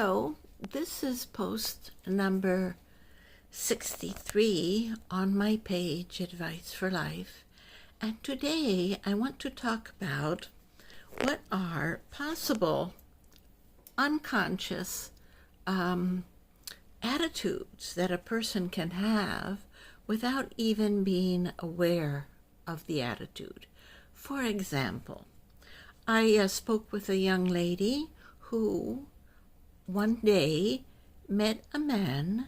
Hello, this is post number 63 on my page, Advice for Life. And today I want to talk about what are possible unconscious attitudes that a person can have without even being aware of the attitude. For example, I spoke with a young lady who one day met a man,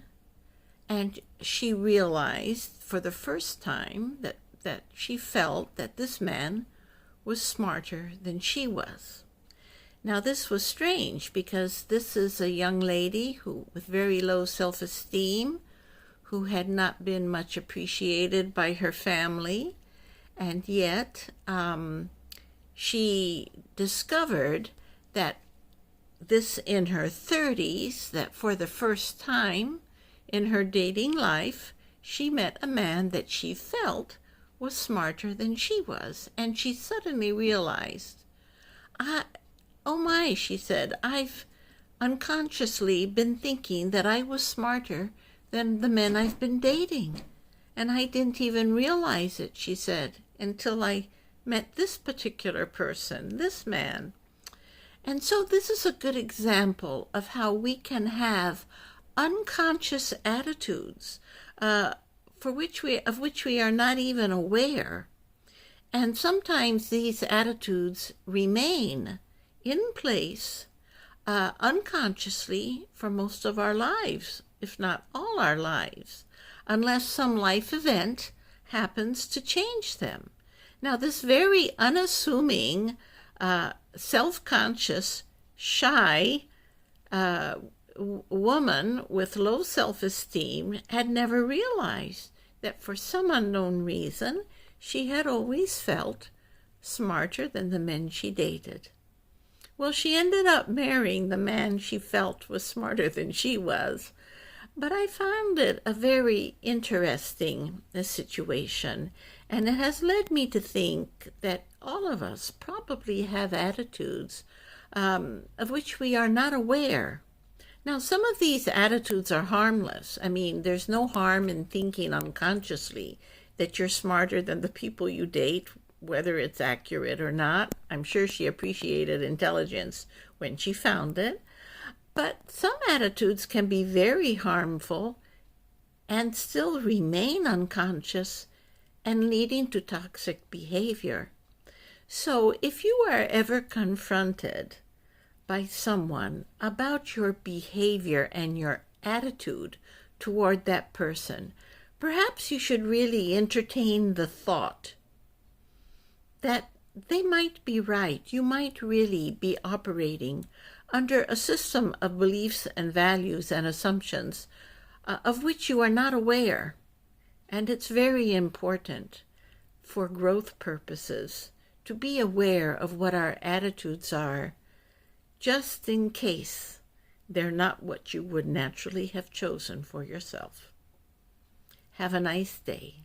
and she realized for the first time that she felt that this man was smarter than she was. Now this was strange because this is a young lady who with very low self-esteem, who had not been much appreciated by her family, and yet she discovered that this in her 30s, that for the first time in her dating life, she met a man that she felt was smarter than she was. And she suddenly realized, oh my, she said, I've unconsciously been thinking that I was smarter than the men I've been dating. And I didn't even realize it, she said, until I met this particular person, this man. And so this is a good example of how we can have unconscious attitudes of which we are not even aware. And sometimes these attitudes remain in place unconsciously for most of our lives, if not all our lives, unless some life event happens to change them. Now, this very unassuming, self-conscious, shy woman with low self-esteem had never realized that for some unknown reason she had always felt smarter than the men she dated. Well, she ended up marrying the man she felt was smarter than she was, but I found it a very interesting situation, and it has led me to think that all of us probably have attitudes of which we are not aware. Now, some of these attitudes are harmless. I mean, there's no harm in thinking unconsciously that you're smarter than the people you date, whether it's accurate or not. I'm sure she appreciated intelligence when she found it. But some attitudes can be very harmful and still remain unconscious and leading to toxic behavior. So if you are ever confronted by someone about your behavior and your attitude toward that person, perhaps you should really entertain the thought that they might be right. You might really be operating under a system of beliefs and values and assumptions of which you are not aware. And it's very important for growth purposes to be aware of what our attitudes are, just in case they're not what you would naturally have chosen for yourself. Have a nice day.